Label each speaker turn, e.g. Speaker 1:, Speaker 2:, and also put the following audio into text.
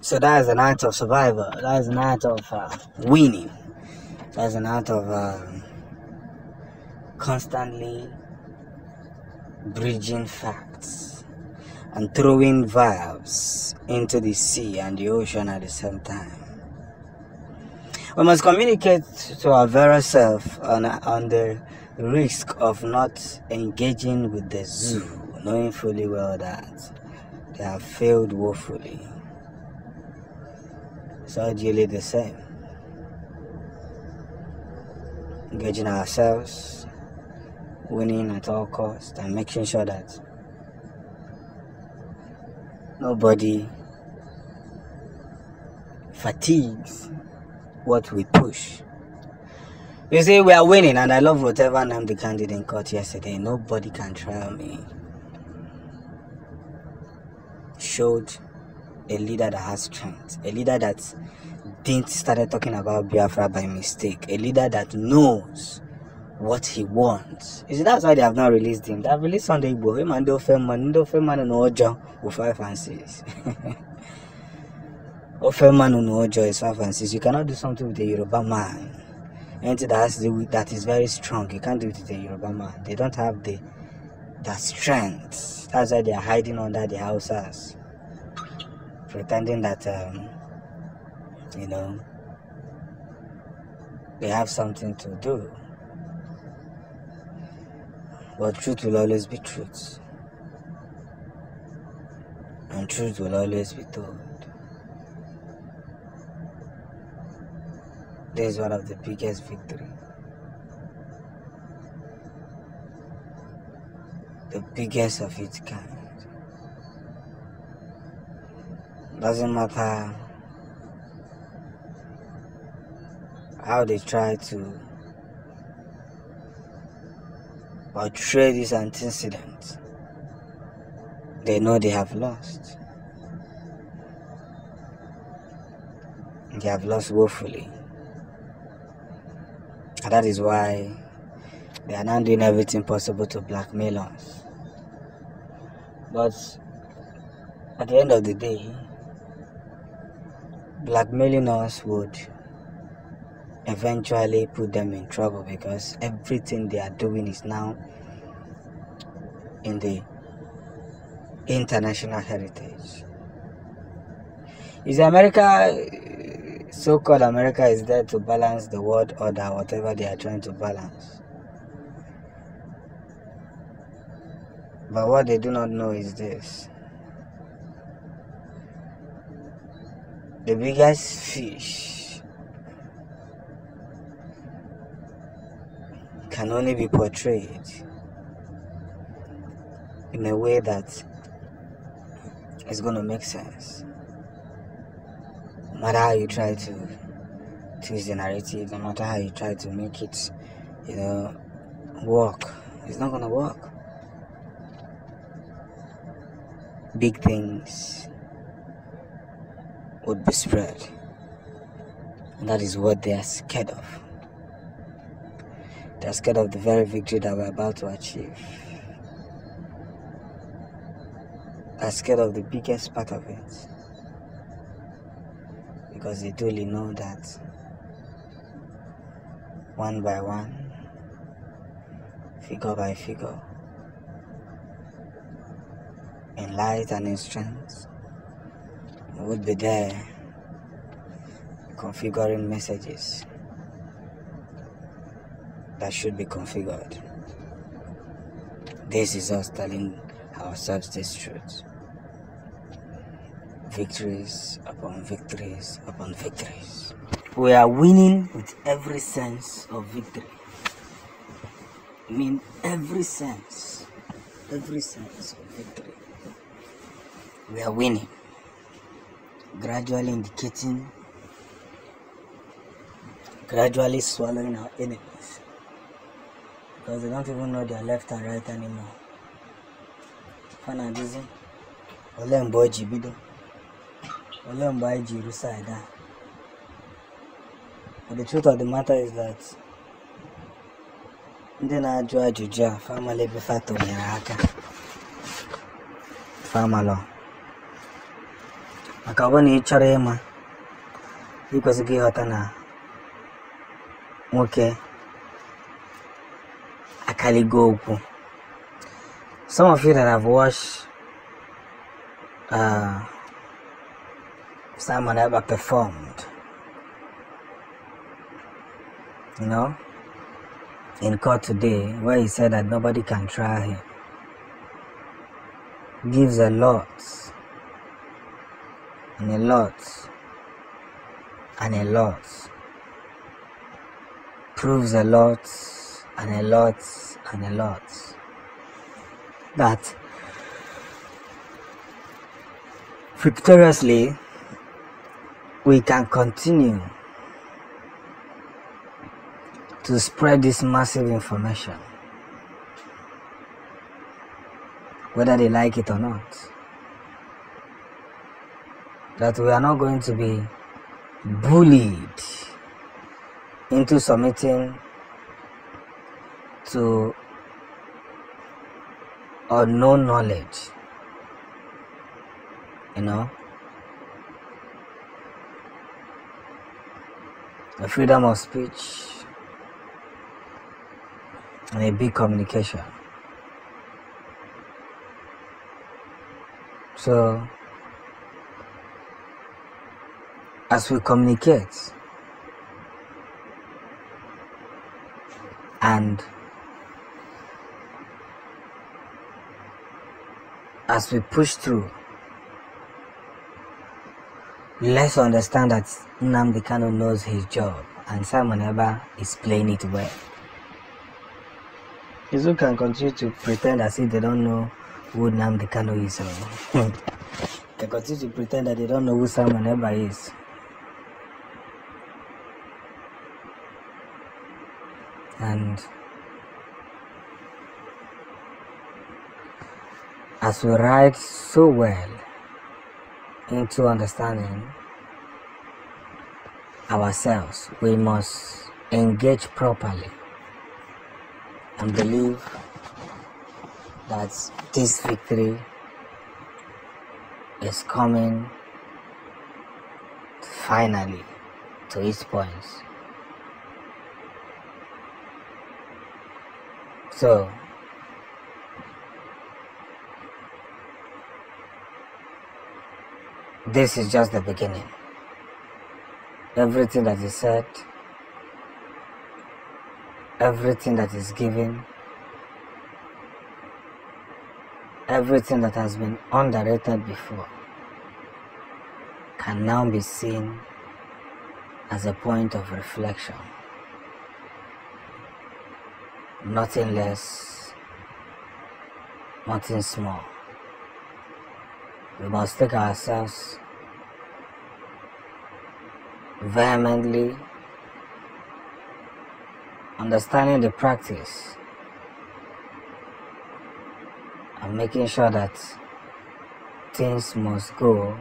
Speaker 1: So that is an act of survival. That is an act of winning. That is an act of constantly bridging facts and throwing vibes into the sea and the ocean at the same time. We must communicate to our very self on the risk of not engaging with the zoo, knowing fully well that they have failed woefully. It's all duly the same. Engaging ourselves, winning at all costs, and making sure that nobody fatigues what we push. You see, we are winning, and I love whatever name the candidate got yesterday. Nobody can trial me. Showed a leader that has strength, a leader that didn't started talking about Biafra by mistake, a leader that knows what he wants. You see, that's why they have not released him. They have released Sunday Igbo. Him and Ofeman no Ojo with 5 and 6. Ofeman no Ojo is 5 and 6. You cannot do something with a Yoruba man. Anything that is very strong, you can't do it with a Yoruba man. They don't have that strength. That's why they are hiding under the houses, pretending that they have something to do. But truth will always be truth, and truth will always be told. This is one of the biggest victories. The biggest of its kind. Doesn't matter how they try to portray this antecedent. They know they have lost. They have lost woefully. And that is why they are now doing everything possible to blackmail us. But at the end of the day, blackmailing us would eventually put them in trouble, because everything they are doing is now in the international heritage. Is America, so-called America, is there to balance the world order, whatever they are trying to balance. But what they do not know is this: the biggest fish can only be portrayed in a way that is going to make sense. No matter how you try to twist the narrative, no matter how you try to make it, work, it's not going to work. Big things would be spread, and that is what they are scared of. They are scared of the very victory that we're about to achieve. They are scared of the biggest part of it, because they duly know that one by one, figure by figure, in light and in strength, we would be there configuring messages that should be configured. This is us telling ourselves this truth. Victories upon victories upon victories. We are winning with every sense of victory. I mean, every sense of victory. We are winning. Gradually indicating, gradually swallowing our enemies, because they don't even know their left and right anymore. Fanadizi, Olembo Jibido, Olembo Jirusaida. But the truth of the matter is that Ndena Jua Juja, family Befato Yaraka, famalo. maka ọ bụ na ị chọrọ ịma ị kwesịrị ịghọta na nwoke akaligo okwu. Some of you that have watched Simon ever performed, you know, in court today, where he said that nobody can try him, gives a lot and a lot and a lot, proves a lot and a lot and a lot, that victoriously we can continue to spread this massive information, whether they like it or not, that we are not going to be bullied into submitting to unknown knowledge, you know. The freedom of speech and a big communication. So, as we communicate and as we push through, let's understand that Nnamdi Kanu knows his job and Simon Ekpa is playing it well. These who can continue to pretend as if they don't know who Nnamdi Kanu is. They continue to pretend that they don't know who Simon Ekpa is. And as we ride so well into understanding ourselves, we must engage properly and believe that this victory is coming finally to its points. So, this is just the beginning. Everything that is said, everything that is given, everything that has been underrated before can now be seen as a point of reflection. Nothing less, nothing small. We must take ourselves vehemently, understanding the practice and making sure that things must go